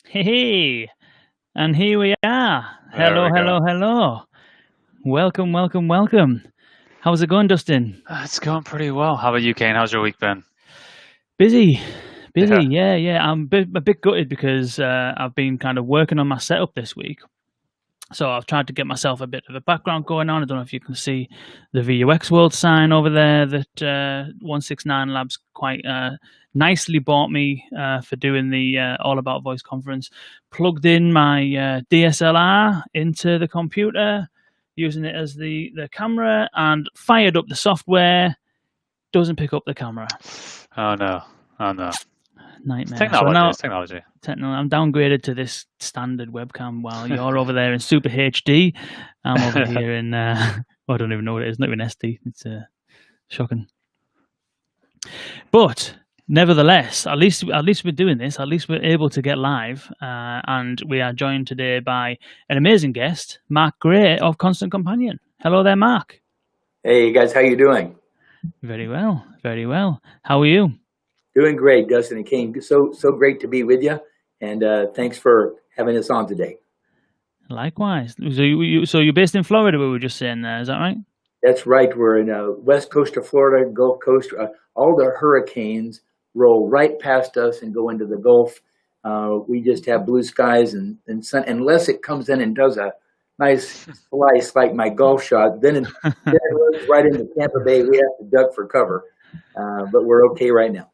Hey, and here we are. There Hello, we go. hello, hello. Welcome, welcome, welcome. How's it going, Dustin? It's going pretty well. How about you, Kane? How's your week been? Busy, busy. Yeah. Yeah. I'm a bit gutted because I've been kind of working on my setup this week. So I've tried to get myself a bit of a background going on. I don't know if you can see the VUX World sign over there that 169 Labs quite nicely bought me for doing the All About Voice conference. Plugged in my DSLR into the computer, using it as the camera, and fired up the software. Doesn't pick up the camera. Oh no. Oh no. It's Nightmare. So technology. now It's technology. I'm downgraded to this standard webcam while you're over there in super HD. I'm over here in well, I don't even know what it is. Not even SD. It's shocking. But nevertheless, at least we're doing this. At least we're able to get live, and we are joined today by an amazing guest, Mark Gray of Constant Companion. Hello there, Mark. Hey guys, how you doing? Very well, very well. How are you? Doing great, Dustin and King. So great to be with you, and thanks for having us on today. Likewise. So you're based in Florida. We were just saying there. Is that right? That's right. We're in west coast of Florida, Gulf Coast. All the hurricanes roll right past us and go into the Gulf. We just have blue skies and sun, unless it comes in and does a nice slice like my golf shot. Then it runs right into Tampa Bay. We have to duck for cover, but we're okay right now.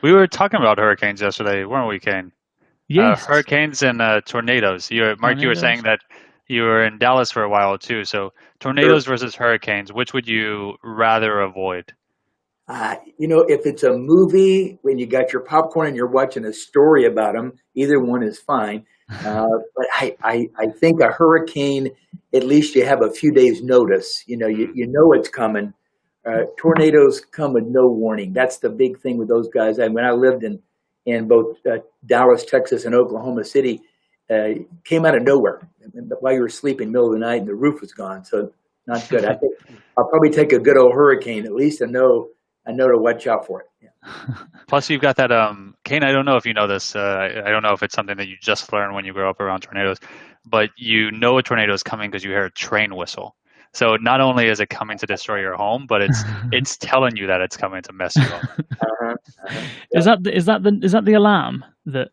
We were talking about hurricanes yesterday, weren't we, Kane? Yes. Hurricanes and tornadoes. Mark, you were saying Tornadoes. that you were in Dallas for a while too. So Sure. tornadoes versus hurricanes, which would you rather avoid? If it's a movie when you got your popcorn and you're watching a story about them, either one is fine. But I think a hurricane, at least you have a few days notice. You know it's coming. Tornadoes come with no warning. That's the big thing with those guys. And when I lived in both Dallas, Texas, and Oklahoma City, came out of nowhere while you were sleeping, middle of the night, and the roof was gone. So not good. I think I'll probably take a good old hurricane at least. I know to watch out for it. Yeah. Plus, you've got that, Kane, I don't know if you know this. I don't know if it's something that you just learned when you grow up around tornadoes, but you know a tornado is coming because you hear a train whistle. So not only is it coming to destroy your home, but it's telling you that it's coming to mess you up. Uh-huh, uh-huh. Is Yep. that the alarm that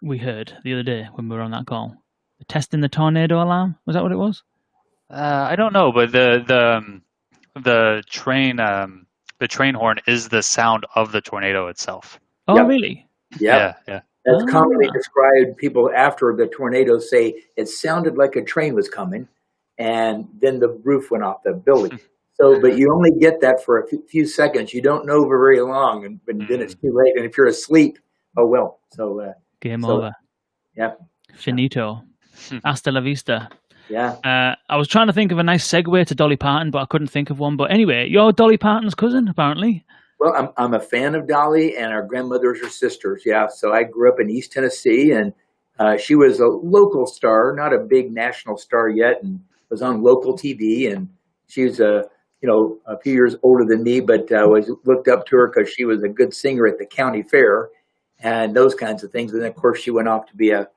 we heard the other day when we were on that call? Testing the tornado alarm? Was that what it was? I don't know, but the train horn is the sound of the tornado itself. Oh, Yep. really? Yep. Yeah, yeah. That's commonly Ah, described. People after the tornado say it sounded like a train was coming, and then the roof went off the building. So, but you only get that for a few seconds. You don't know for very long, and then it's Mm. too late. And if you're asleep, oh well. game So over. yeah, yeah, Finito. Hasta la vista. yeah. I was trying to think of a nice segue to Dolly Parton, but I couldn't think of one. But anyway, you're Dolly Parton's cousin, apparently. Well, I'm a fan of Dolly, and our grandmothers are sisters. Yeah, so I grew up in East Tennessee, and she was a local star, not a big national star yet, and was on local TV. And she was a few years older than me, but was looked up to her because she was a good singer at the county fair, and those kinds of things. And of course, she went off to be a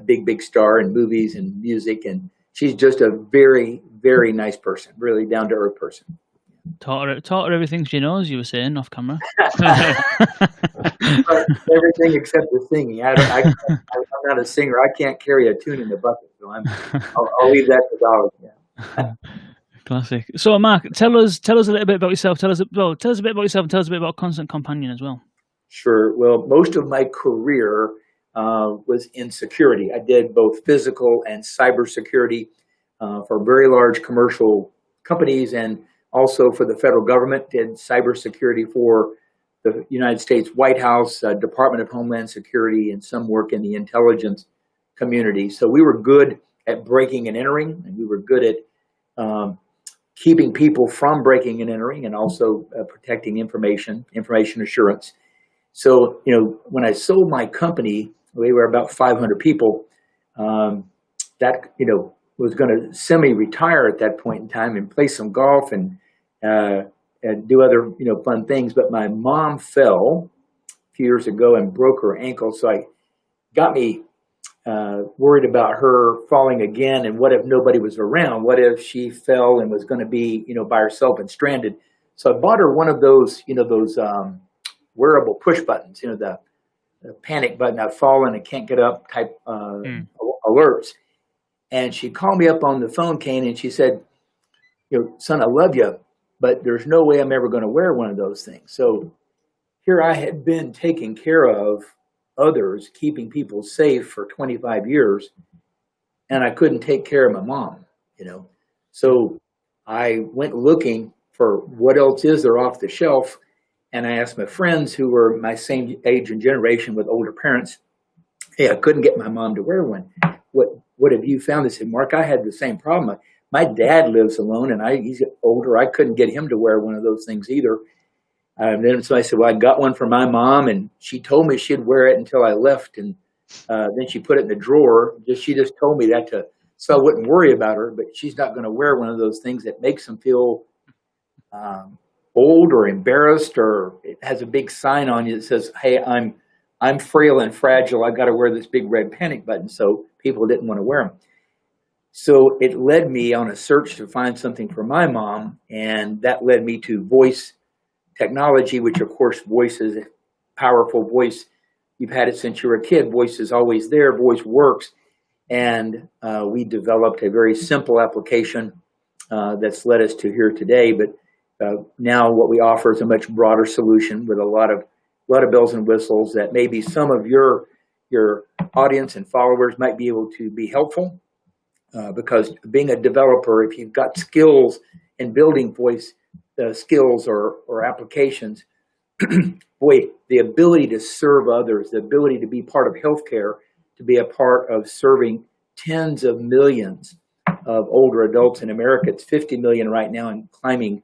big star in movies and music, and she's just a very nice person, really down to earth person. Taught her everything she knows. You were saying off camera. But everything except the singing. I'm not a singer. I can't carry a tune in the bucket, so I'll leave that to Dolly. Yeah. Classic. So, Mark, tell us a little bit about yourself. Tell us a bit about yourself, and tell us a bit about Constant Companion as well. Sure. Well, most of my career was in security. I did both physical and cybersecurity for very large commercial companies, and also for the federal government. Did cybersecurity for the United States White House, Department of Homeland Security, and some work in the intelligence community. So we were good at breaking and entering, and we were good at um, keeping people from breaking and entering, and also protecting information assurance. So, when I sold my company, we were about 500 people. Um, that, was going to semi-retire at that point in time and play some golf and do other, fun things. But my mom fell a few years ago and broke her ankle. So I got me worried about her falling again, and what if nobody was around? What if she fell and was going to be, by herself and stranded? So I bought her one of those, those wearable push buttons, the panic button. I've fallen and can't get up type alerts. And she called me up on the phone, Kane, and she said, son, I love you, but there's no way I'm ever going to wear one of those things. So here I had been taking care of others, keeping people safe for 25 years, and I couldn't take care of my mom, So I went looking for what else is there off the shelf, and I asked my friends who were my same age and generation with older parents, hey, I couldn't get my mom to wear one. What have you found? They said, Mark, I had the same problem. My dad lives alone, and he's older. I couldn't get him to wear one of those things either. Then so I said, well, I got one for my mom, and she told me she'd wear it until I left, and then she put it in the drawer. She just told me that so I wouldn't worry about her, but she's not going to wear one of those things that makes them feel old or embarrassed, or it has a big sign on you that says, hey, I'm frail and fragile. I've got to wear this big red panic button. So people didn't want to wear them. So it led me on a search to find something for my mom, and that led me to voice technology, which of course voice is a powerful voice. You've had it since you were a kid. Voice is always there. Voice works. And we developed a very simple application that's led us to here today. But now what we offer is a much broader solution with a lot of bells and whistles that maybe some of your audience and followers might be able to be helpful. Because being a developer, if you've got skills in building voice skills or applications, boy, the ability to serve others, the ability to be part of healthcare, to be a part of serving tens of millions of older adults in America. It's 50 million right now and climbing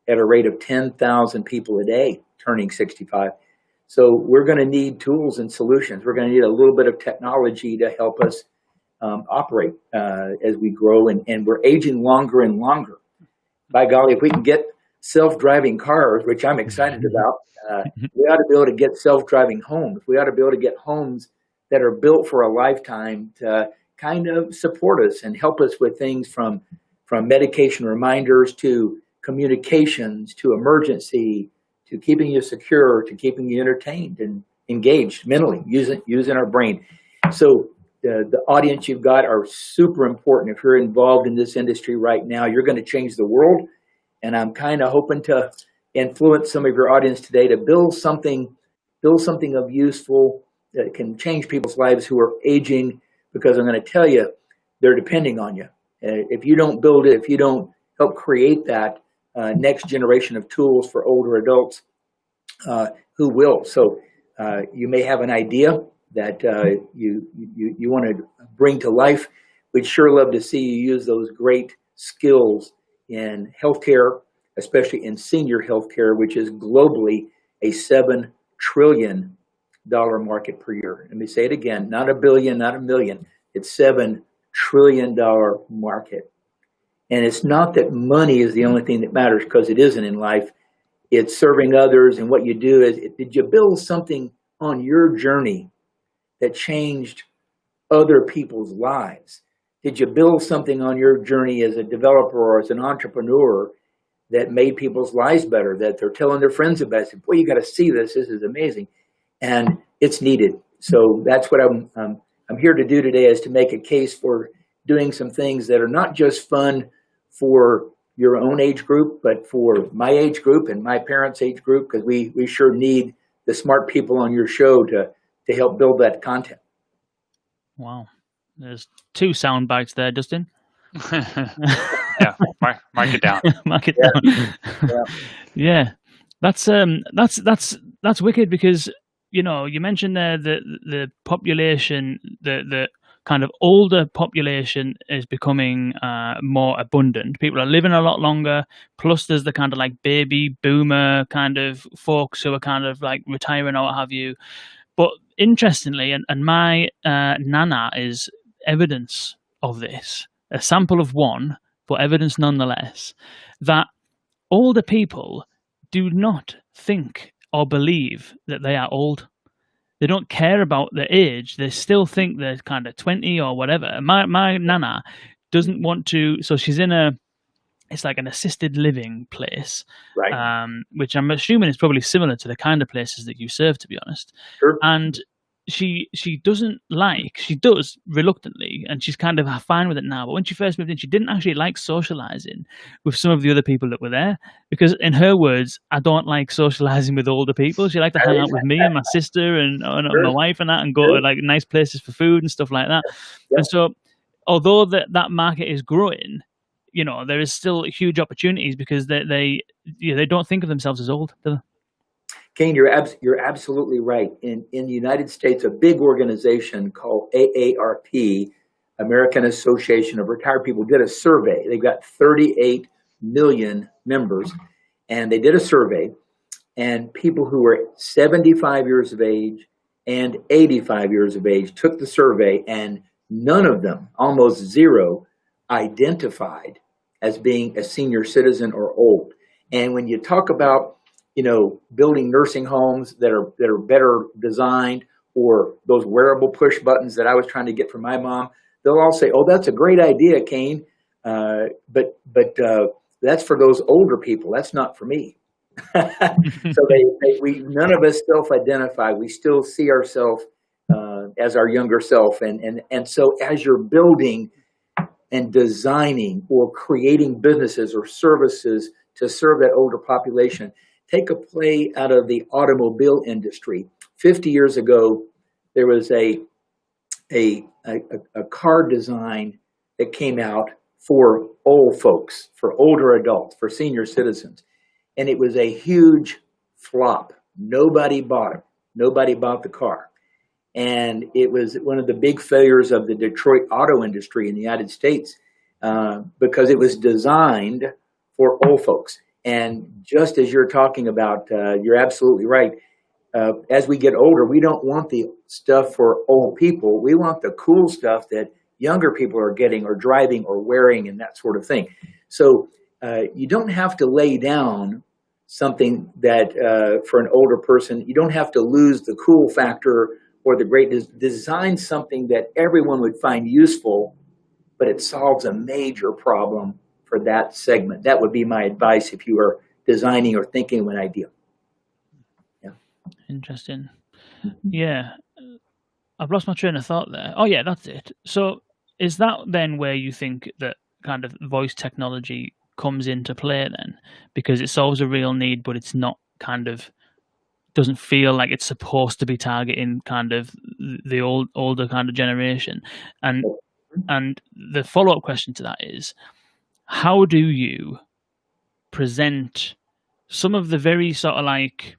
at a rate of 10,000 people a day turning 65. So we're going to need tools and solutions. We're going to need a little bit of technology to help us operate as we grow, and we're aging longer and longer. By golly, if we can get self-driving cars, which I'm excited about, we ought to be able to get self-driving homes. We ought to be able to get homes that are built for a lifetime to kind of support us and help us with things from medication reminders to communications to emergency to keeping you secure to keeping you entertained and engaged mentally, using our brain. So the audience you've got are super important. If you're involved in this industry right now, you're going to change the world. And I'm kind of hoping to influence some of your audience today to build something of useful that can change people's lives who are aging, because I'm going to tell you, they're depending on you. If you don't build it, if you don't help create that next generation of tools for older adults, who will? So you may have an idea that you want to bring to life. We'd sure love to see you use those great skills in healthcare, especially in senior healthcare, which is globally a $7 trillion market per year. Let me say it again, not a billion, not a million. It's $7 trillion market. And it's not that money is the only thing that matters, because it isn't in life. It's serving others, and what you do is, did you build something on your journey that changed other people's lives? Did you build something on your journey as a developer or as an entrepreneur that made people's lives better, that they're telling their friends about it? Boy, you got to see this. This is amazing. And it's needed. So that's what I'm here to do today, is to make a case for doing some things that are not just fun for your own age group, but for my age group and my parents' age group, because we sure need the smart people on your show to help build that content. Wow. There's 2 sound bites there, Dustin. Yeah, mark it down. Mark it down. Yeah. That's wicked, because you mentioned there the population, the kind of older population is becoming more abundant. People are living a lot longer. Plus, there's the kind of like baby boomer kind of folks who are kind of like retiring or what have you. But interestingly, and my nana is evidence of this, a sample of one, but evidence nonetheless, that older people do not think or believe that they are old. they don't care about their age. They still think they're kind of 20 or whatever. My nana doesn't want to, so she's in it's like an assisted living place, Right. which I'm assuming is probably similar to the kind of places that you serve, to be honest. Sure. And she does reluctantly, and she's kind of fine with it now. But when she first moved in, she didn't actually like socializing with some of the other people that were there, because in her words, I don't like socializing with older people. She liked to hang out with me and my sister and my Sure. wife and that, and go to Sure. like nice places for food and stuff like that. Yeah. And so, although that market is growing, there is still huge opportunities, because they don't think of themselves as old, do they? Kane, you're absolutely right. In the United States, a big organization called AARP, American Association of Retired People, did a survey. They've got 38 million members, and they did a survey, and people who were 75 years of age and 85 years of age took the survey, and none of them, almost zero, identified as being a senior citizen or old. And when you talk about building nursing homes that are better designed, or those wearable push buttons that I was trying to get from my mom, they'll all say, "Oh, that's a great idea, Kane, but that's for those older people. That's not for me." So we none of us self-identify. We still see ourselves as our younger self, and so as you're building and designing or creating businesses or services to serve that older population, take a play out of the automobile industry. 50 years ago, there was a car design that came out for old folks, for older adults, for senior citizens. And it was a huge flop. Nobody bought it. Nobody bought the car. And it was one of the big failures of the Detroit auto industry in the United States, because it was designed for old folks. And just as you're talking about, you're absolutely right. As we get older, we don't want the stuff for old people. We want the cool stuff that younger people are getting or driving or wearing and that sort of thing. So you don't have to lay down something that for an older person, you don't have to lose the cool factor or the greatness. Design something that everyone would find useful, but it solves a major problem for that segment. That would be my advice if you are designing or thinking of an idea. Yeah. Interesting. Yeah. I've lost my train of thought there. Oh yeah, that's it. So is that then where you think that kind of voice technology comes into play then? Because it solves a real need, but it's not doesn't feel like it's supposed to be targeting kind of the older kind of generation. And the follow-up question to that is, how do you present some of the very sort of like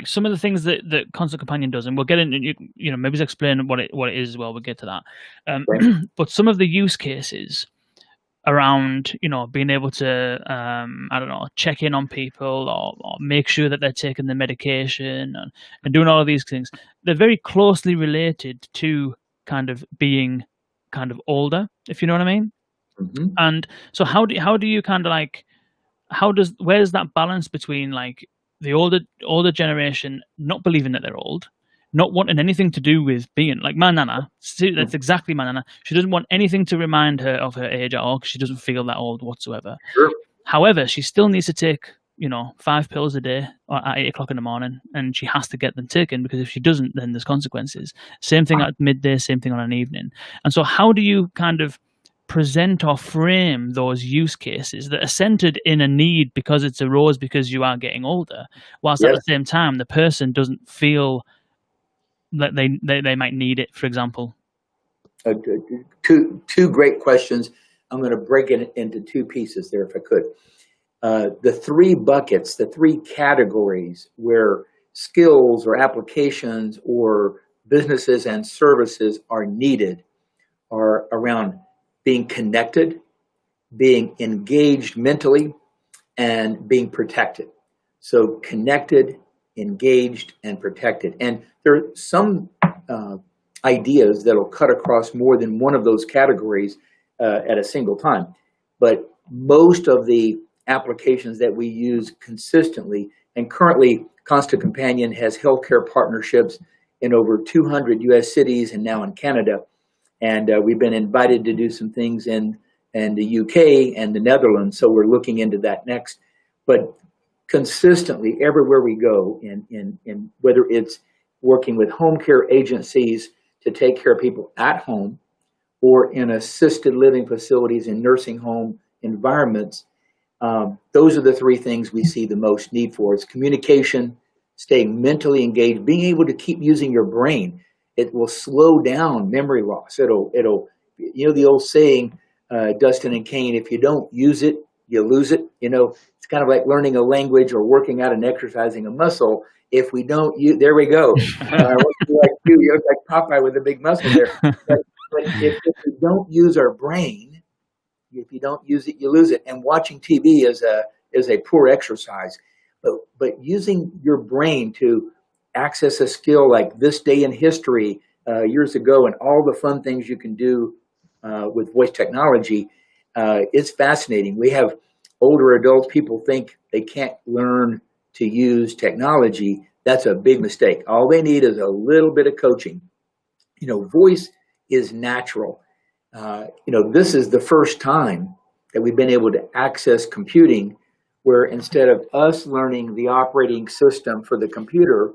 some of the things that Constant Companion does, and we'll get into maybe explain what it is as well. We'll get to that. Right. But some of the use cases around being able to I don't know, check in on people or make sure that they're taking the medication and doing all of these things, they're very closely related to kind of being kind of older, if you know what I mean. Mm-hmm. And so how do you kind of like, where's that balance between like the older generation not believing that they're old, not wanting anything to do with being like my nana? That's exactly my nana. She doesn't want anything to remind her of her age at all, because she doesn't feel that old whatsoever. Sure. However, she still needs to take 5 pills a day at 8 o'clock in the morning, and she has to get them taken, because if she doesn't, then there's consequences. Same thing at midday, same thing on an evening. And so how do you kind of present or frame those use cases that are centered in a need because it's arose because you are getting older, whilst at the same time the person doesn't feel that they might need it, for example? Two great questions. I'm going to break it into two pieces there, if I could. The 3 buckets, the 3 categories where skills or applications or businesses and services are needed are around being connected, being engaged mentally, and being protected. So connected, engaged, and protected. And there are some ideas that'll cut across more than one of those categories at a single time. But most of the applications that we use consistently And currently, Constant Companion has healthcare partnerships in over 200 U.S. cities and now in Canada. And we've been invited to do some things in the UK and the Netherlands. So we're looking into that next. But consistently, everywhere we go, in whether it's working with home care agencies to take care of people at home or in assisted living facilities in nursing home environments, those are the three things we see the most need for. It's communication, staying mentally engaged, being able to keep using your brain. It will slow down memory loss. It'll, the old saying, Dustin and Kane, if you don't use it, you lose it. It's kind of like learning a language or working out and exercising a muscle. If we don't use, there we go. You look like Popeye with a big muscle there. But if we don't use our brain, if you don't use it, you lose it. And watching TV is a poor exercise. But using your brain to access a skill like this day in history years ago and all the fun things you can do with voice technology, it's fascinating. We have older adults, people think they can't learn to use technology. That's a big mistake. All they need is a little bit of coaching. Voice is natural. This is the first time that we've been able to access computing where instead of us learning the operating system for the computer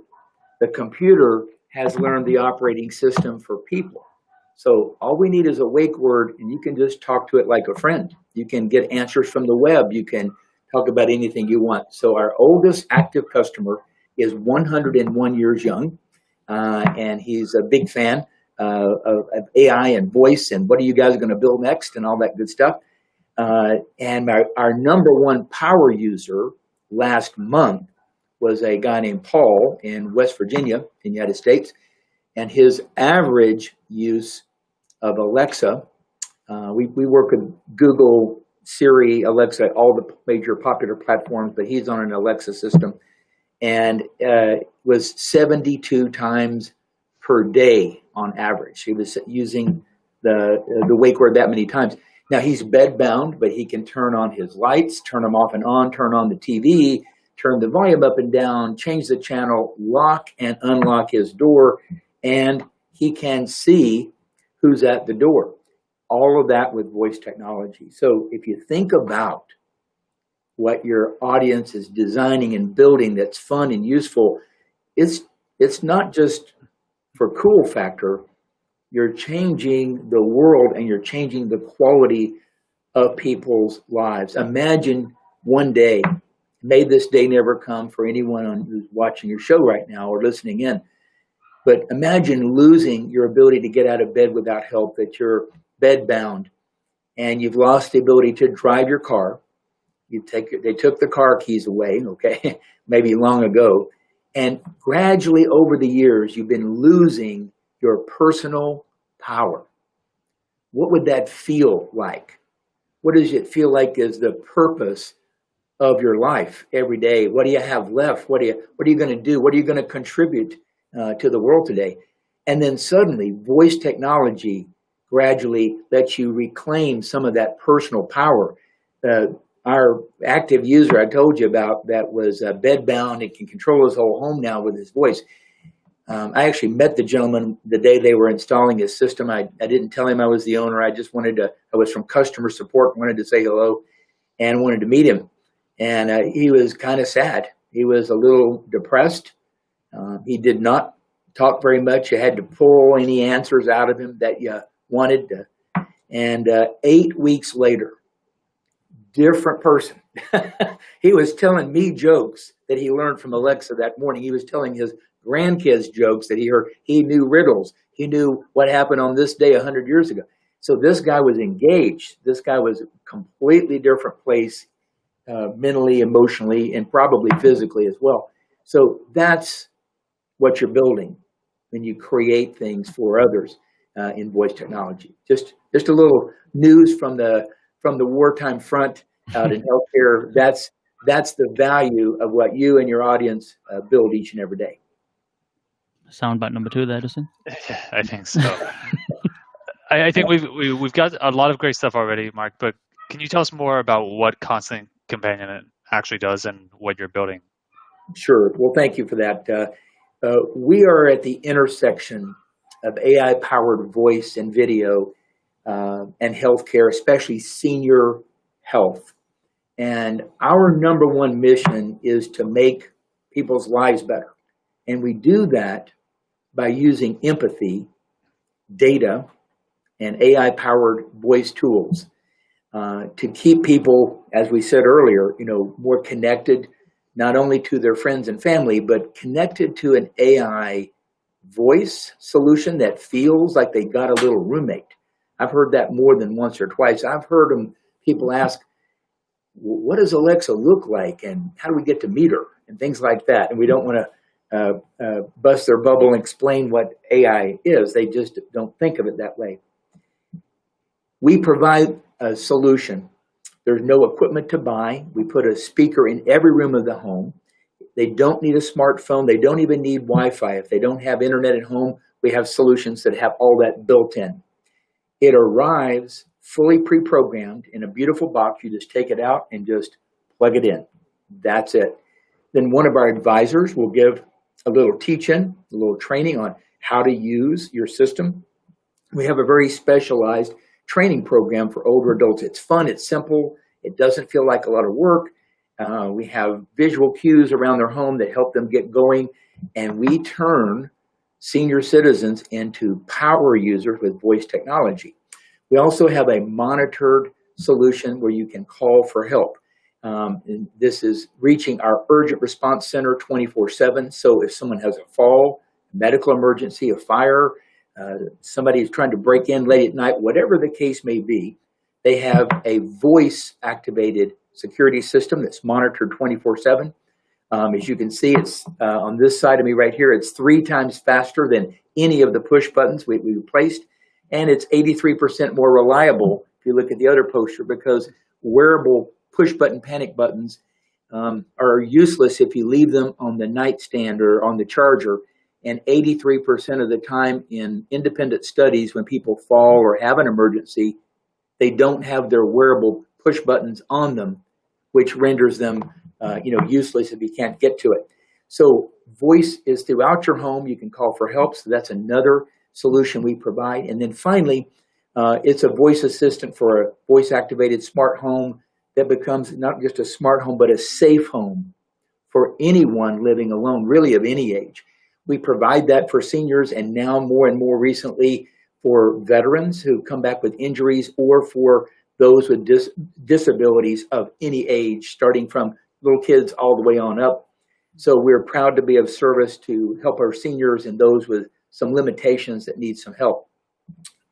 has learned the operating system for people. So all we need is a wake word, and you can just talk to it like a friend. You can get answers from the web. You can talk about anything you want. So our oldest active customer is 101 years young, and he's a big fan of AI and voice and what are you guys going to build next and all that good stuff. And our number one power user last month was a guy named Paul in West Virginia in the United States. And his average use of Alexa, we work with Google, Siri, Alexa, all the major popular platforms, but he's on an Alexa system, and was 72 times per day on average. He was using the wake word that many times. Now he's bed bound, but he can turn on his lights, turn them off and on, turn on the TV, turn the volume up and down, change the channel, lock and unlock his door, and he can see who's at the door. All of that with voice technology. So if you think about what your audience is designing and building that's fun and useful, it's not just for cool factor. You're changing the world and you're changing the quality of people's lives. Imagine one day, may this day never come for anyone who's watching your show right now or listening in, but imagine losing your ability to get out of bed without help, that you're bed bound and you've lost the ability to drive your car. They took the car keys away, okay, maybe long ago. And gradually over the years, you've been losing your personal power. What would that feel like? What does it feel like is the purpose of your life every day? What do you have left? What are you going to do? What are you going to contribute to the world today? And then suddenly voice technology gradually lets you reclaim some of that personal power. Our active user I told you about that was bed bound and can control his whole home now with his voice. I actually met the gentleman the day they were installing his system. I didn't tell him I was the owner. I was from customer support, wanted to say hello and wanted to meet him. And he was kind of sad. He was a little depressed. He did not talk very much. You had to pull any answers out of him that you wanted to. And 8 weeks later, different person. He was telling me jokes that he learned from Alexa that morning. He was telling his grandkids jokes that he heard. He knew riddles. He knew what happened on this day 100 years ago. So this guy was engaged. This guy was a completely different place mentally, emotionally, and probably physically as well. So that's what you're building when you create things for others in voice technology. Just a little news from the wartime front out in healthcare. That's the value of what you and your audience build each and every day. Soundbite number 2 there, Dustin. Yeah, I think so. I think we've got a lot of great stuff already, Mark. But can you tell us more about what Constant Companion actually does and what you're building? Sure. Well, thank you for that. We are at the intersection of AI-powered voice and video and healthcare, especially senior health. And our number one mission is to make people's lives better. And we do that by using empathy, data, and AI-powered voice tools to keep people, as we said earlier, more connected, not only to their friends and family, but connected to an AI voice solution that feels like they got a little roommate. I've heard that more than once or twice. I've heard people ask, what does Alexa look like, and how do we get to meet her, and things like that. And we don't want to bust their bubble and explain what AI is. They just don't think of it that way. We provide a solution. There's no equipment to buy. We put a speaker in every room of the home. They don't need a smartphone. They don't even need Wi-Fi. If they don't have internet at home, we have solutions that have all that built in. It arrives fully pre-programmed in a beautiful box. You just take it out and just plug it in. That's it. Then one of our advisors will give a little teach-in, a little training on how to use your system. We have a very specialized training program for older adults. It's fun, it's simple, it doesn't feel like a lot of work. We have visual cues around their home that help them get going, and we turn senior citizens into power users with voice technology. We also have a monitored solution where you can call for help. And this is reaching our urgent response center 24/7. So if someone has a fall, medical emergency, a fire, somebody is trying to break in late at night, whatever the case may be, they have a voice-activated security system that's monitored 24/7. As you can see, it's on this side of me right here, it's 3 times faster than any of the push buttons we replaced, and it's 83% more reliable if you look at the other poster, because wearable push button panic buttons are useless if you leave them on the nightstand or on the charger. And 83% of the time in independent studies, when people fall or have an emergency, they don't have their wearable push buttons on them, which renders them useless if you can't get to it. So voice is throughout your home. You can call for help. So that's another solution we provide. And then finally, it's a voice assistant for a voice-activated smart home that becomes not just a smart home, but a safe home for anyone living alone, really of any age. We provide that for seniors, and now more and more recently for veterans who come back with injuries, or for those with disabilities of any age, starting from little kids all the way on up. So we're proud to be of service to help our seniors and those with some limitations that need some help.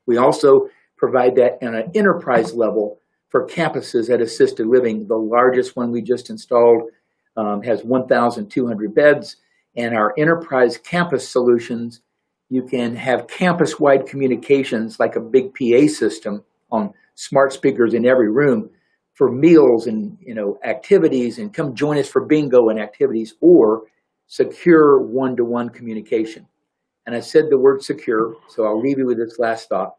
We also provide that on an enterprise level for campuses at assisted living. The largest one we just installed has 1,200 beds. And our enterprise campus solutions, you can have campus-wide communications like a big PA system on smart speakers in every room for meals and activities, and come join us for bingo and activities, or secure one-to-one communication. And I said the word secure, so I'll leave you with this last thought.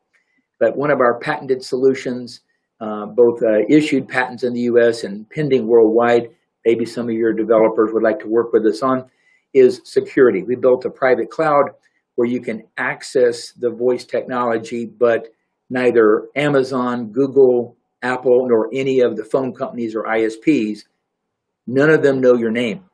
But one of our patented solutions, both issued patents in the US and pending worldwide, maybe some of your developers would like to work with us on, is security. We built a private cloud where you can access the voice technology, but neither Amazon, Google, Apple, nor any of the phone companies or ISPs, none of them know your name.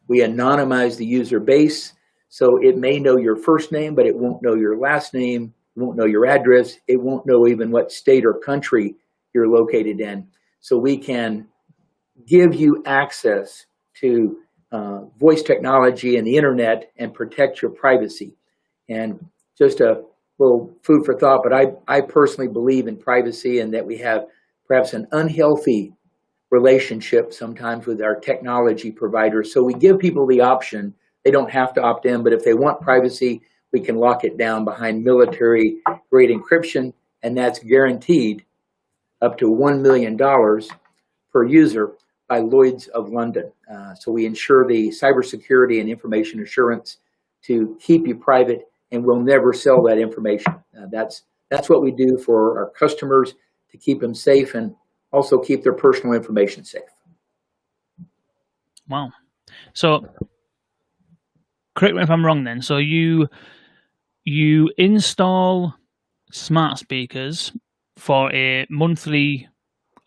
We anonymize the user base, so it may know your first name, but it won't know your last name, it won't know your address, it won't know even what state or country you're located in. So we can give you access to voice technology and the internet and protect your privacy. And just a little food for thought, but I personally believe in privacy, and that we have perhaps an unhealthy relationship sometimes with our technology providers. So we give people the option. They don't have to opt in, but if they want privacy, we can lock it down behind military-grade encryption, and that's guaranteed up to $1 million per user by Lloyd's of London. So we ensure the cybersecurity and information assurance to keep you private, and we'll never sell that information. That's what we do for our customers, to keep them safe and also keep their personal information safe. Wow. So correct me if I'm wrong then. So you install smart speakers for a monthly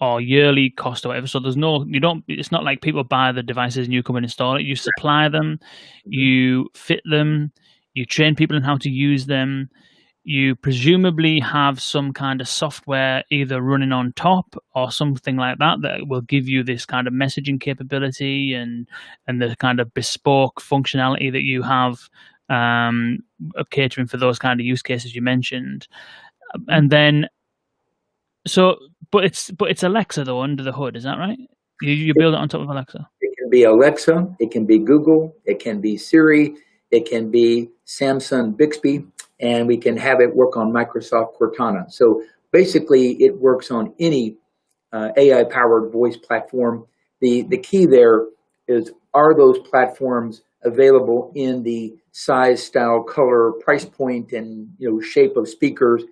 or yearly cost or whatever. So it's not like people buy the devices and you come and install it. You supply them, you fit them, you train people in how to use them. You presumably have some kind of software either running on top or something like that will give you this kind of messaging capability and the kind of bespoke functionality that you have of catering for those kind of use cases you mentioned. And then, but it's Alexa though under the hood, is that right? You build it on top of Alexa. It can be Alexa, it can be Google, it can be Siri, it can be Samsung Bixby, and we can have it work on Microsoft Cortana. So basically, it works on any AI-powered voice platform. The key there is, are those platforms available in the size, style, color, price point, and shape of speakers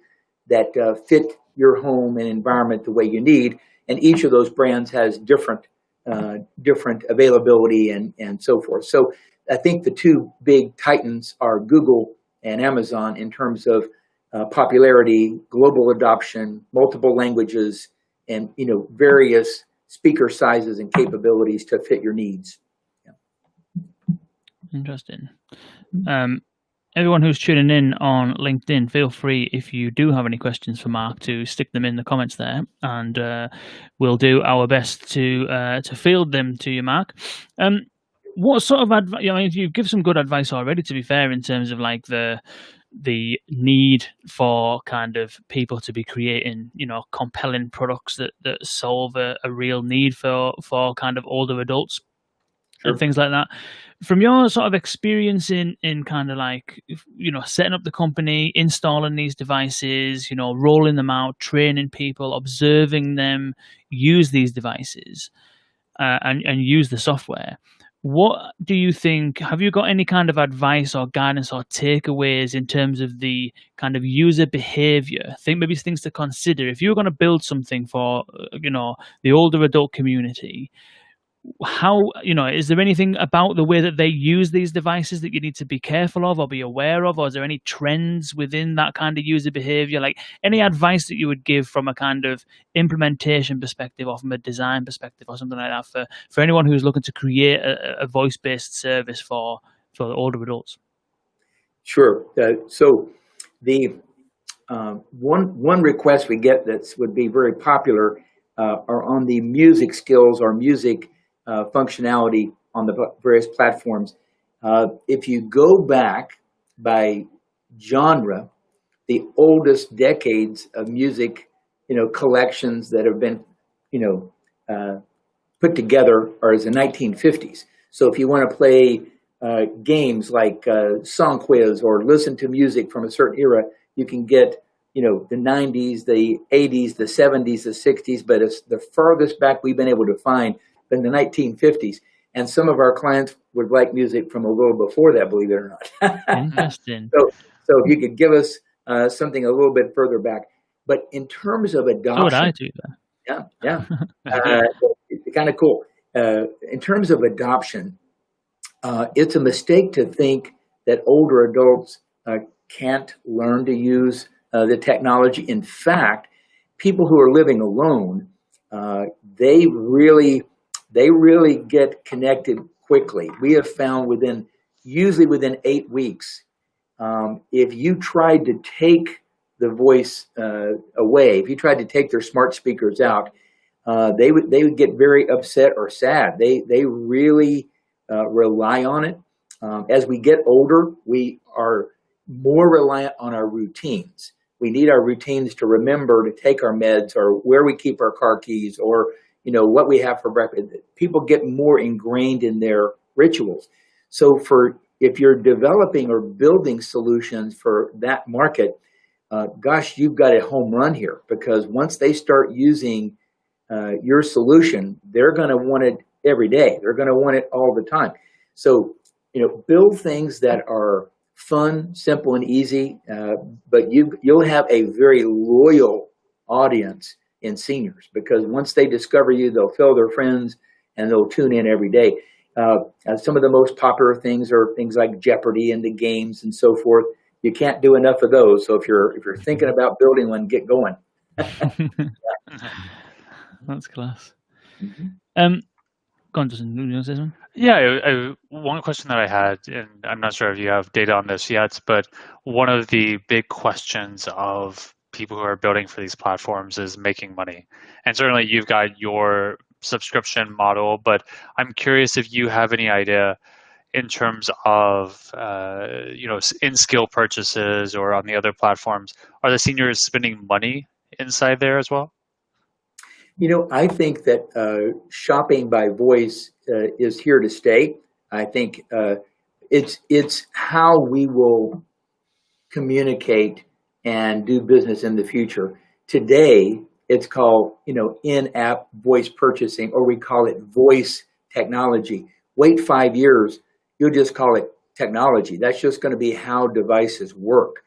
that fit your home and environment the way you need? And each of those brands has different availability and so forth. So I think the two big titans are Google and Amazon in terms of popularity, global adoption, multiple languages, and various speaker sizes and capabilities to fit your needs. Yeah. Interesting. Everyone who's tuning in on LinkedIn, feel free, if you do have any questions for Mark, to stick them in the comments there, and we'll do our best to field them to you, Mark. What sort of advice? You give some good advice already, to be fair, in terms of like the need for kind of people to be creating, compelling products that solve a real need for kind of older adults. Sure. And things like that. From your sort of experience in kind of like, setting up the company, installing these devices, rolling them out, training people, observing them use these devices and use the software, what do you think? Have you got any kind of advice or guidance or takeaways in terms of the kind of user behavior? Maybe things to consider if you were going to build something for, the older adult community. How, is there anything about the way that they use these devices that you need to be careful of or be aware of? Or is there any trends within that kind of user behavior? Like any advice that you would give from a kind of implementation perspective or from a design perspective or something like that for anyone who's looking to create a voice-based service for the older adults? Sure. So the one request we get that would be very popular are on the music skills or music functionality on the various platforms. If you go back by genre, the oldest decades of music, collections that have been, put together are as the 1950s. So if you want to play games like Song Quiz or listen to music from a certain era, you can get, the 90s, the 80s, the 70s, the 60s, but it's the farthest back we've been able to find in the 1950s. And some of our clients would like music from a little before that, believe it or not. Interesting. So if you could give us something a little bit further back. But in terms of adoption. How would I do that? Yeah. It's kind of cool. In terms of adoption, it's a mistake to think that older adults can't learn to use the technology. In fact, people who are living alone, they really get connected quickly. We have found usually within 8 weeks, if you tried to take the voice away, if you tried to take their smart speakers out, they would get very upset or sad. They really rely on it. As we get older, we are more reliant on our routines. We need our routines to remember to take our meds or where we keep our car keys or what we have for breakfast. People get more ingrained in their rituals. So if you're developing or building solutions for that market, gosh, you've got a home run here, because once they start using your solution, they're going to want it every day. They're going to want it all the time. So, build things that are fun, simple, and easy, but you'll have a very loyal audience in seniors, because once they discover you, they'll tell their friends and they'll tune in every day. Some of the most popular things are things like Jeopardy and the games and so forth. You can't do enough of those. So if you're thinking about building one, get going. That's class. Mm-hmm. Go on, Justin. You want to say something? Yeah, one question that I had, and I'm not sure if you have data on this yet, but one of the big questions of people who are building for these platforms is making money. And certainly you've got your subscription model, but I'm curious if you have any idea in terms of in-skill purchases or on the other platforms. Are the seniors spending money inside there as well? I think that shopping by voice is here to stay. I think it's how we will communicate and do business in the future. Today, it's called in-app voice purchasing, or we call it voice technology. Wait 5 years, you'll just call it technology. That's just going to be how devices work.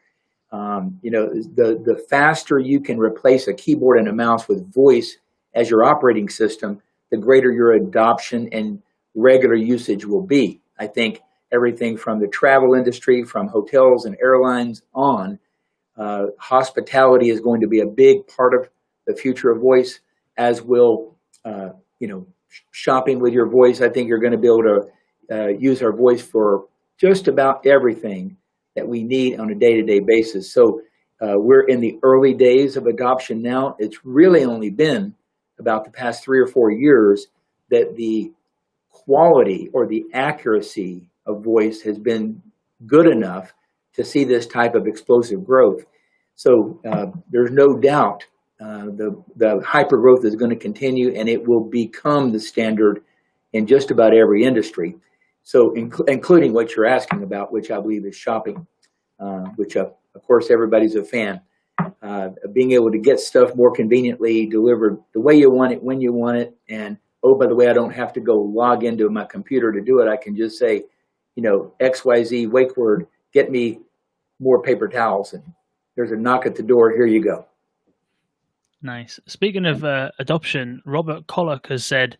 The faster you can replace a keyboard and a mouse with voice as your operating system, the greater your adoption and regular usage will be. I think everything from the travel industry, from hotels and airlines on, hospitality is going to be a big part of the future of voice, as will, shopping with your voice. I think you're going to be able to use our voice for just about everything that we need on a day-to-day basis. So we're in the early days of adoption now. It's really only been about the past 3 or 4 years that the quality or the accuracy of voice has been good enough to see this type of explosive growth. So there's no doubt the hyper growth is going to continue, and it will become the standard in just about every industry. So including what you're asking about, which I believe is shopping, which of course everybody's a fan. Being able to get stuff more conveniently delivered the way you want it, when you want it. And, oh, by the way, I don't have to go log into my computer to do it. I can just say, XYZ, wake word, get me more paper towels. And there's a knock at the door. Here you go. Nice. Speaking of adoption, Robert Collock has said,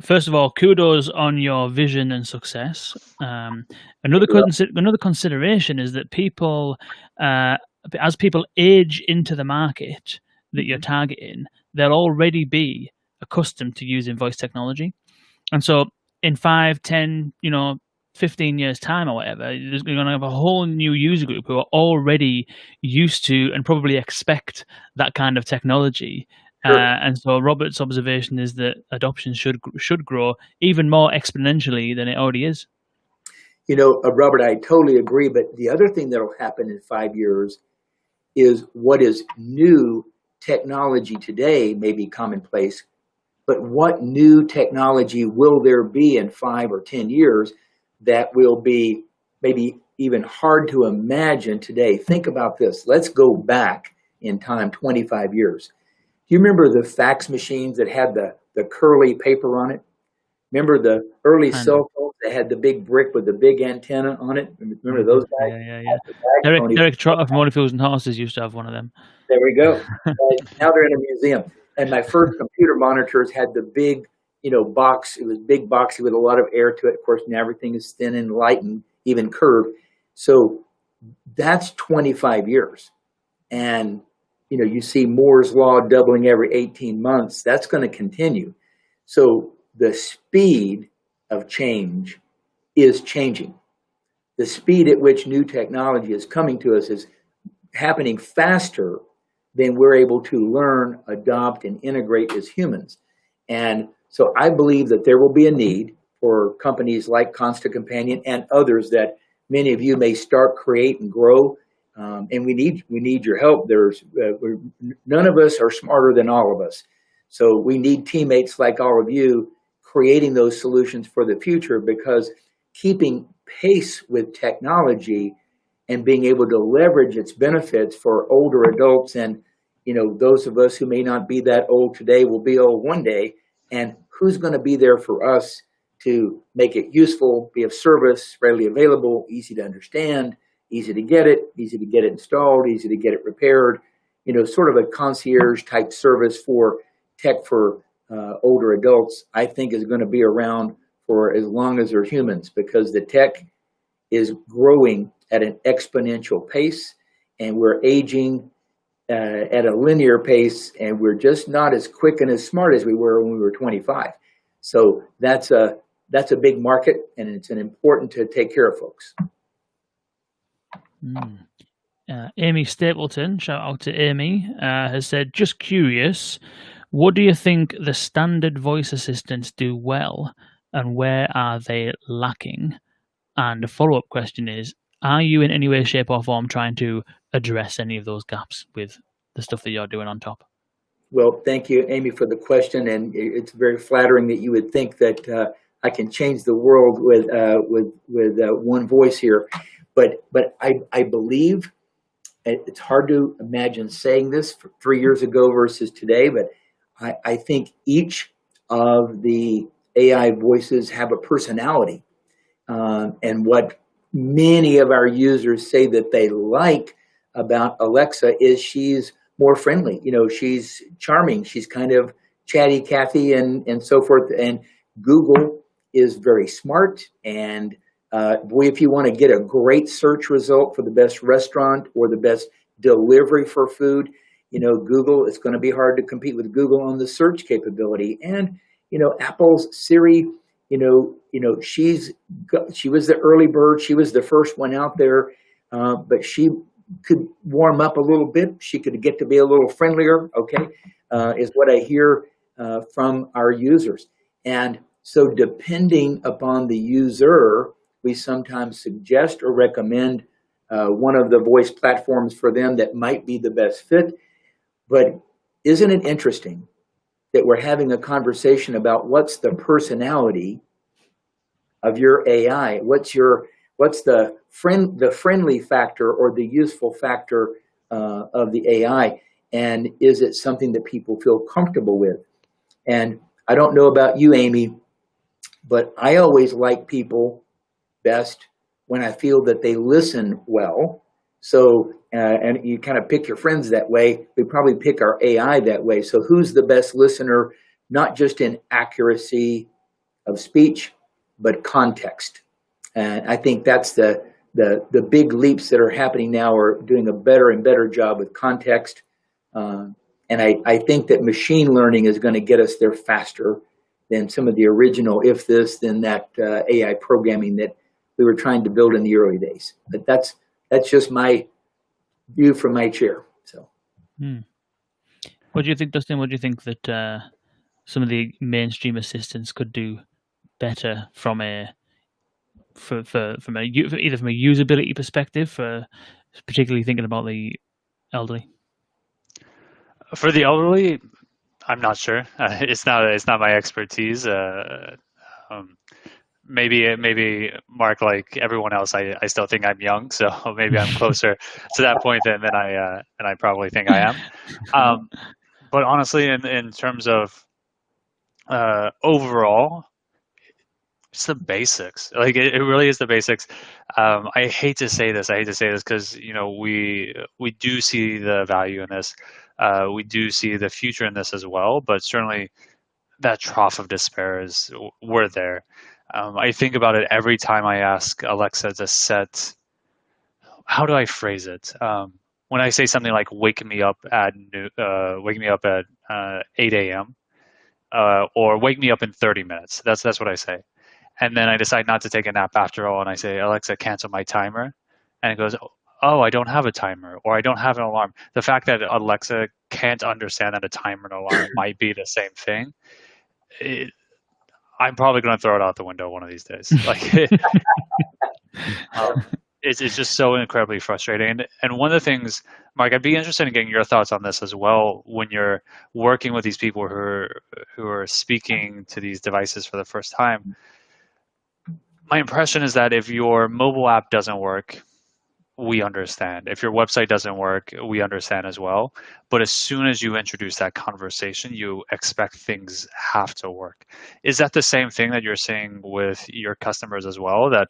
first of all, kudos on your vision and success. Another consideration is that people, as people age into the market that you're targeting, they'll already be accustomed to using voice technology. And so in 5, 10, 15 years time or whatever, you're going to have a whole new user group who are already used to and probably expect that kind of technology. Sure. And so Robert's observation is that adoption should grow even more exponentially than it already is. Robert, I totally agree. But the other thing that will happen in 5 years is what is new technology today may be commonplace, but what new technology will there be in 5 or 10 years that will be maybe even hard to imagine today? Think about this. Let's go back in time 25 years. Do you remember the fax machines that had the curly paper on it? Remember the early cell phones that had the big brick with the big antenna on it? Remember those guys? Yeah. Derek Trotter from Holyfields and Horses used to have one of them. There we go. Now they're in a museum. And my first computer monitors had the big, box. It was big boxy with a lot of air to it. Of course, now everything is thin and light and even curved. So that's 25 years. And, you see Moore's Law doubling every 18 months. That's going to continue. So the speed of change is changing. The speed at which new technology is coming to us is happening faster than we're able to learn, adopt, and integrate as humans. And so I believe that there will be a need for companies like Constant Companion and others that many of you may start, create, and grow. And we need your help. None of us are smarter than all of us. So we need teammates like all of you creating those solutions for the future, because keeping pace with technology and being able to leverage its benefits for older adults and, those of us who may not be that old today will be old one day. And who's going to be there for us to make it useful, be of service, readily available, easy to understand, easy to get it installed, easy to get it repaired, sort of a concierge type service for tech for older adults, I think is going to be around for as long as there's humans, because the tech is growing at an exponential pace, and we're aging at a linear pace, and we're just not as quick and as smart as we were when we were 25. So that's a big market, and it's important to take care of folks. Amy Stapleton, shout out to Amy, has said, just curious, what do you think the standard voice assistants do well, and where are they lacking? And the follow-up question is, are you in any way, shape or form trying to address any of those gaps with the stuff that you're doing on top? Well, thank you, Amy, for the question, and it's very flattering that you would think that I can change the world with one voice here. But I believe, it's hard to imagine saying this 3 years ago versus today, but I think each of the AI voices have a personality. And what many of our users say that they like about Alexa is she's more friendly. You know, she's charming. She's kind of chatty Cathy and so forth. And Google is very smart. And boy, if you want to get a great search result for the best restaurant or the best delivery for food, you know, Google, it's going to be hard to compete with Google on the search capability. And, you know, Apple's Siri, you know, she was the early bird. She was the first one out there, but she could warm up a little bit. She could get to be a little friendlier, okay, is what I hear from our users. And so depending upon the user, we sometimes suggest or recommend one of the voice platforms for them that might be the best fit. But isn't it interesting that we're having a conversation about what's the personality of your AI? What's the friendly factor or the useful factor of the AI? And is it something that people feel comfortable with? And I don't know about you, Amy, but I always like people best when I feel that they listen well. So, and you kind of pick your friends that way. We probably pick our AI that way. So who's the best listener, not just in accuracy of speech, but context? And I think that's the big leaps that are happening now, are doing a better and better job with context. And I think that machine learning is going to get us there faster than some of the original if this, then that AI programming that we were trying to build in the early days. But that's just my view from my chair. So, What do you think, Dustin? What do you think that some of the mainstream assistants could do better from either from a usability perspective, particularly thinking about the elderly? For the elderly, I'm not sure. It's not my expertise. Maybe Mark, like everyone else, I still think I'm young, so maybe I'm closer to that point than I probably think I am. But honestly, in terms of overall, it's the basics. Like it really is the basics. I hate to say this because we do see the value in this. We do see the future in this as well. But certainly, that trough of despair we're there. I think about it every time I ask Alexa to set. How do I phrase it? When I say something like "wake me up at 8 a.m." Or "wake me up in 30 minutes." That's what I say. And then I decide not to take a nap after all, and I say, "Alexa, cancel my timer." And it goes, "Oh, I don't have a timer, or I don't have an alarm." The fact that Alexa can't understand that a timer and alarm might be the same thing, I'm probably going to throw it out the window one of these days. Like, it's just so incredibly frustrating. And one of the things, Mark, I'd be interested in getting your thoughts on this as well. When you're working with these people who are speaking to these devices for the first time, my impression is that if your mobile app doesn't work, we understand. If your website doesn't work, we understand as well. But as soon as you introduce that conversation, you expect things have to work. Is that the same thing that you're seeing with your customers as well? That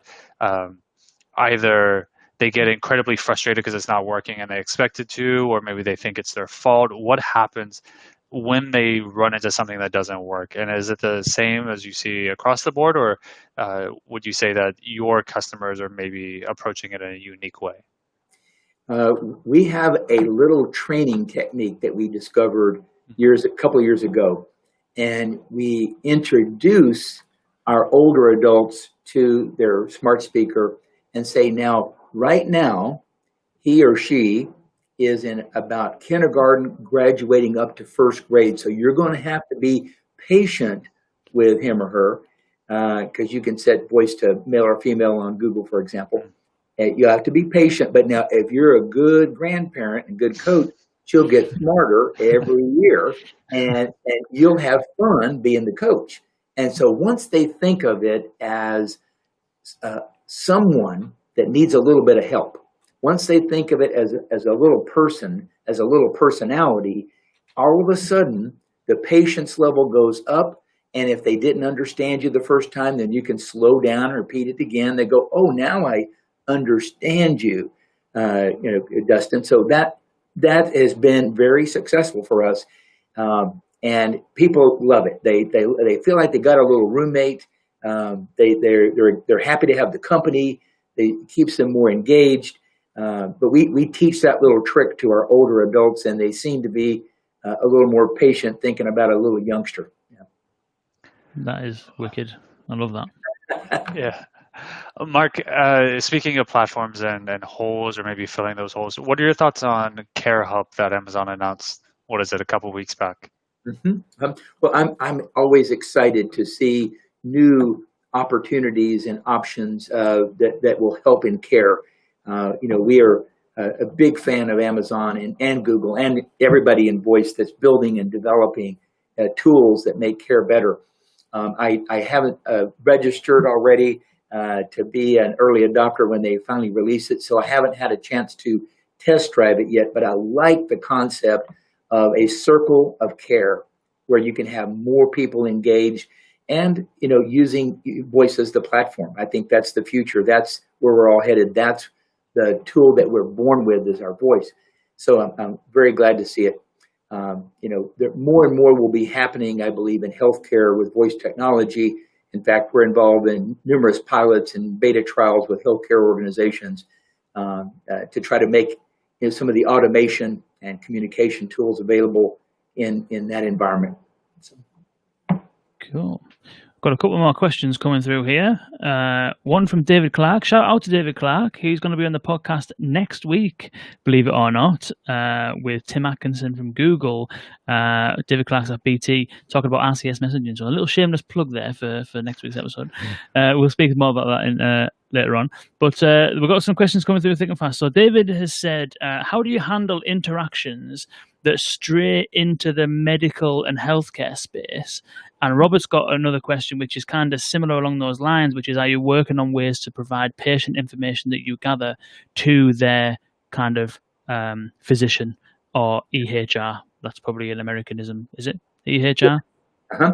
either they get incredibly frustrated because it's not working and they expect it to, or maybe they think it's their fault. What happens when they run into something that doesn't work? And is it the same as you see across the board, or would you say that your customers are maybe approaching it in a unique way? We have a little training technique that we discovered a couple of years ago, and we introduce our older adults to their smart speaker and say, now, right now, he or she is in about kindergarten, graduating up to first grade. So you're going to have to be patient with him or her, because you can set voice to male or female on Google, for example. And you have to be patient. But now, if you're a good grandparent and good coach, she'll get smarter every year, and you'll have fun being the coach. And so once they think of it as someone that needs a little bit of help, once they think of it as a little person, as a little personality, all of a sudden the patience level goes up. And if they didn't understand you the first time, then you can slow down and repeat it again. They go, oh, now I understand you, Dustin. So that has been very successful for us. And people love it. They feel like they got a little roommate. They're happy to have the company. It keeps them more engaged. But we teach that little trick to our older adults, and they seem to be a little more patient thinking about a little youngster. Yeah. That is wicked. I love that. Yeah. Mark, speaking of platforms and holes, or maybe filling those holes, what are your thoughts on Care Hub that Amazon announced? What is it, a couple of weeks back? Mm-hmm. Well, I'm always excited to see new opportunities and options that will help in care. We are a big fan of Amazon and Google and everybody in voice that's building and developing tools that make care better. I haven't registered already to be an early adopter when they finally release it, so I haven't had a chance to test drive it yet, but I like the concept of a circle of care where you can have more people engaged and, using voice as the platform. I think that's the future. That's where we're all headed. That's the tool that we're born with, is our voice. So I'm very glad to see it. More and more will be happening, I believe, in healthcare with voice technology. In fact, we're involved in numerous pilots and beta trials with healthcare organizations to try to make some of the automation and communication tools available in that environment. So. Cool. Got a couple more questions coming through here. One from David Clark. Shout out to David Clark. He's going to be on the podcast next week, believe it or not, with Tim Atkinson from Google. David Clark's at BT, talking about RCS messaging. So a little shameless plug there for next week's episode. We'll speak more about that later on. But we've got some questions coming through thick and fast. So David has said, how do you handle interactions that stray into the medical and healthcare space? And Robert's got another question, which is kind of similar along those lines, which is, are you working on ways to provide patient information that you gather to their kind of physician or EHR? That's probably an Americanism, is it? EHR? Uh-huh.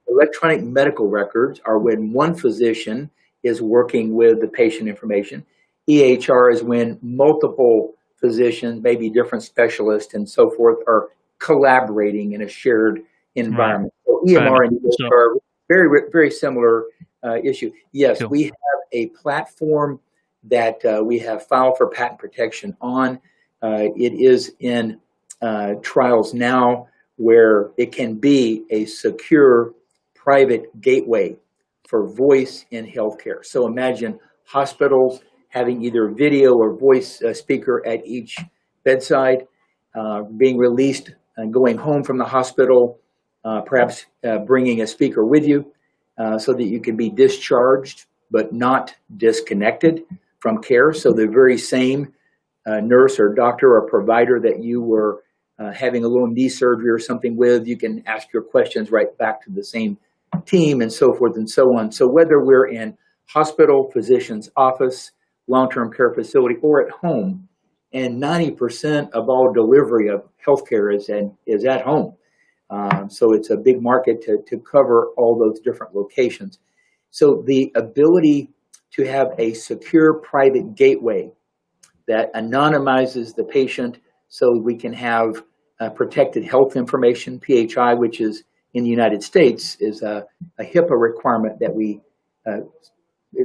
Electronic medical records are when one physician is working with the patient information. EHR is when multiple physicians, maybe different specialists and so forth, are collaborating in a shared environment. Right. So EMR and EHR are very, very similar issue. Yes, cool. We have a platform that we have filed for patent protection on. It is in trials now where it can be a secure private gateway for voice in healthcare. So imagine hospitals having either video or voice speaker at each bedside, being released and going home from the hospital, perhaps bringing a speaker with you so that you can be discharged but not disconnected from care. So the very same nurse or doctor or provider that you were having a little knee surgery or something with, you can ask your questions right back to the same team and so forth and so on. So whether we're in hospital, physician's office, long-term care facility, or at home, and 90% of all delivery of healthcare is at home. So it's a big market to cover all those different locations. So the ability to have a secure private gateway that anonymizes the patient so we can have protected health information, PHI, which is in the United States, is a HIPAA requirement that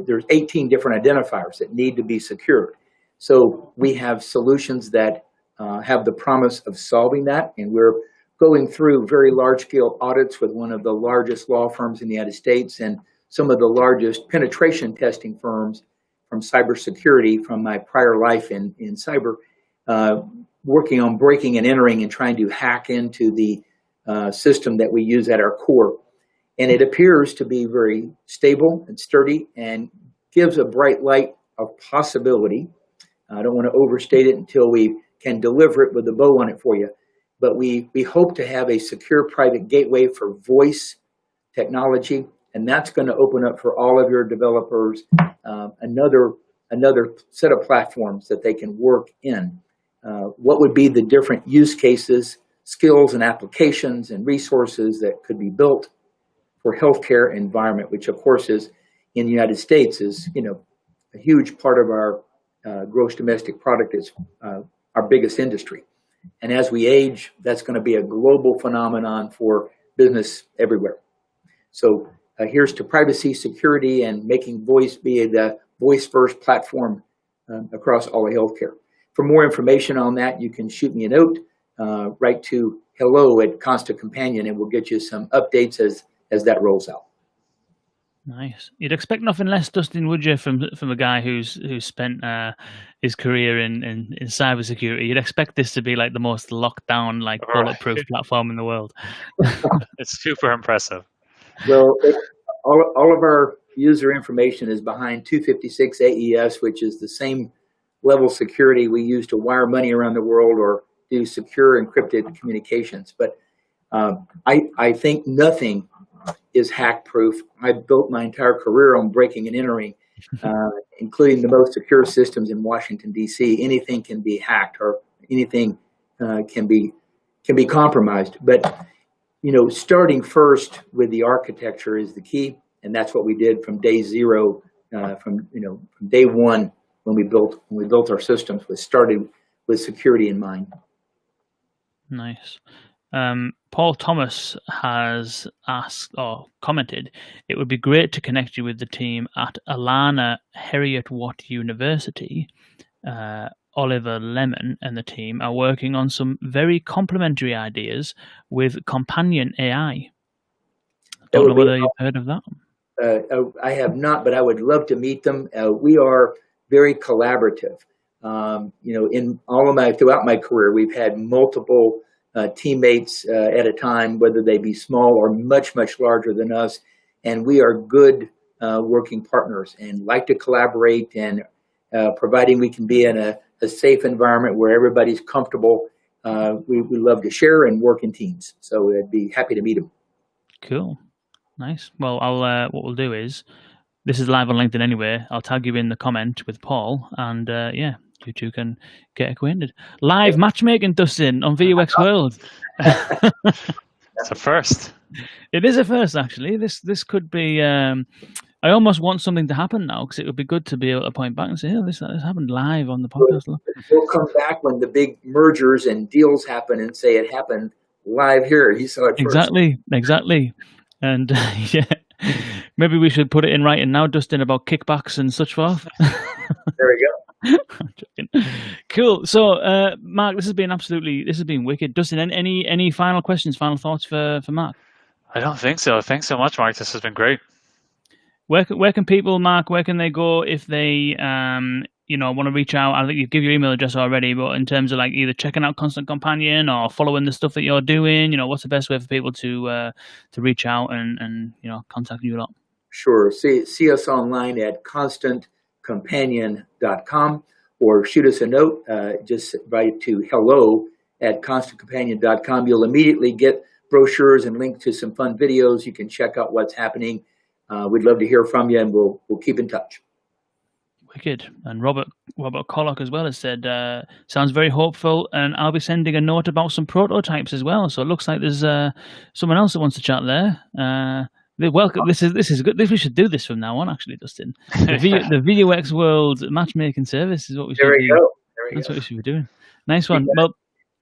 there's 18 different identifiers that need to be secured. So we have solutions that have the promise of solving that, and we're going through very large-scale audits with one of the largest law firms in the United States and some of the largest penetration testing firms from cybersecurity from my prior life in cyber, working on breaking and entering and trying to hack into the system that we use at our core. And it appears to be very stable and sturdy and gives a bright light of possibility. I don't want to overstate it until we can deliver it with a bow on it for you. But we hope to have a secure private gateway for voice technology, and that's going to open up for all of your developers another set of platforms that they can work in. What would be the different use cases, skills and applications and resources that could be built for healthcare environment, which of course is in the United States is, a huge part of our gross domestic product, is our biggest industry. And as we age, that's going to be a global phenomenon for business everywhere. So here's to privacy, security, and making voice be the voice-first platform across all of healthcare. For more information on that, you can shoot me a note, write to hello@Constant Companion, and we'll get you some updates as that rolls out. Nice. You'd expect nothing less, Dustin, would you, from a guy who's spent his career in cybersecurity? You'd expect this to be like the most locked down, like bulletproof platform in the world. It's super impressive. Well, all of our user information is behind 256 AES, which is the same level of security we use to wire money around the world or do secure encrypted communications. But I think nothing is hack proof. I built my entire career on breaking and entering, including the most secure systems in Washington, D.C. Anything can be hacked or anything can be compromised. But starting first with the architecture is the key, and that's what we did from day zero, from day one when we built our systems. Was started with security in mind. Nice. Paul Thomas has asked or commented, it would be great to connect you with the team at Alana Heriot-Watt University. Oliver Lemon and the team are working on some very complementary ideas with companion AI. Don't know whether you've heard of that. I have not, but I would love to meet them. We are very collaborative. Throughout my career, we've had multiple teammates at a time, whether they be small or much, much larger than us. And we are good working partners and like to collaborate, and providing we can be in a safe environment where everybody's comfortable, we love to share and work in teams. So I'd be happy to meet them. Cool. Nice. Well, what we'll do is, this is live on LinkedIn anyway. I'll tag you in the comment with Paul, and you two can get acquainted. Live matchmaking, Dustin, on VUX World. It's a first. It is a first, actually. This could be. I almost want something to happen now, because it would be good to be able to point back and say, "Oh, this happened live on the podcast." We'll come back when the big mergers and deals happen and say it happened live here. You saw it first. Exactly. And maybe we should put it in writing now, Dustin, about kickbacks and such forth. There we go. I'm joking. Cool. So, Mark, this has been wicked. Dustin, any final questions, final thoughts for Mark? I don't think so. Thanks so much, Mark. This has been great. Where can people, Mark, where can they go if they want to reach out? I think you give your email address already, but in terms of like either checking out Constant Companion or following the stuff that you're doing, what's the best way for people to reach out and contact you a lot? Sure. See us online at constantcompanion.com, or shoot us a note. Just write to hello@constantcompanion.com. You'll immediately get brochures and link to some fun videos. You can check out what's happening. We'd love to hear from you, and we'll keep in touch. Wicked. And Robert Collock as well has said, sounds very hopeful, and I'll be sending a note about some prototypes as well. So it looks like there's someone else that wants to chat there. This is good. We should do this from now on, actually, Dustin. The VUX World matchmaking service is what we should do. There we go. That's what we should be doing. Nice one. Well,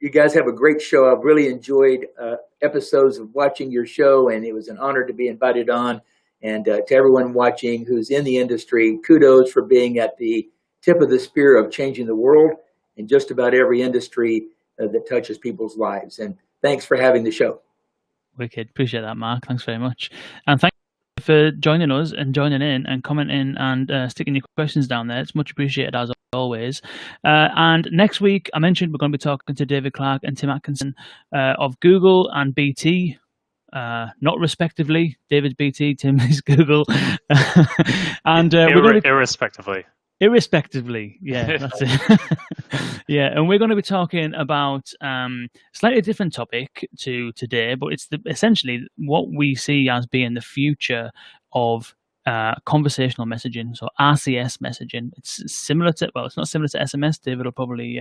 you guys have a great show. I've really enjoyed episodes of watching your show, and it was an honor to be invited on. And to everyone watching who's in the industry, kudos for being at the tip of the spear of changing the world in just about every industry that touches people's lives. And thanks for having the show. Wicked. Appreciate that, Mark. Thanks very much. And thank you for joining us and joining in and commenting and sticking your questions down there. It's much appreciated as always. And next week, I mentioned we're going to be talking to David Clark and Tim Atkinson of Google and BT. Not respectively. David's BT, Tim is Google. And we're going to irrespectively, yeah, that's it. Yeah, and we're going to be talking about a slightly different topic to today, but it's essentially what we see as being the future of conversational messaging, so RCS messaging. It's similar to, well, it's not similar to SMS. David will probably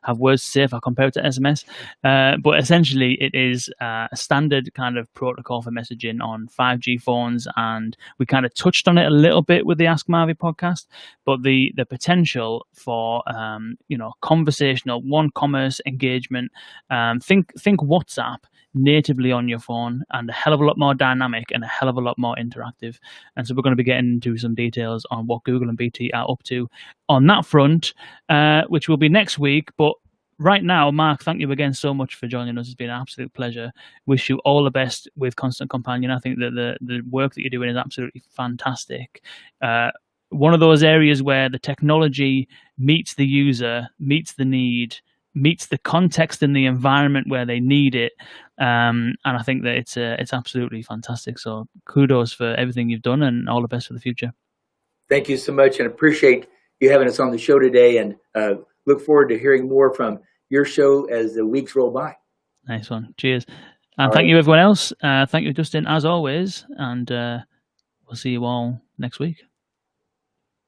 have words to say if I compare it to SMS, but essentially it is a standard kind of protocol for messaging on 5G phones, and we kind of touched on it a little bit with the Ask Marvy podcast, but the potential for conversational one-commerce engagement, think WhatsApp natively on your phone, and a hell of a lot more dynamic and a hell of a lot more interactive. And so we're going to be getting into some details on what Google and BT are up to on that front, which will be next week. But right now, Mark, thank you again so much for joining us. It's been an absolute pleasure. Wish you all the best with Constant Companion. I think that the work that you're doing is absolutely fantastic. One of those areas where the technology meets the user, meets the need, meets the context and the environment where they need it, and I think that it's absolutely fantastic. So kudos for everything you've done, and all the best for the future. Thank you so much, and appreciate you having us on the show today, and look forward to hearing more from your show as the weeks roll by. Nice one. Cheers. And thank you everyone else. Thank you, Justin, as always, and we'll see you all next week.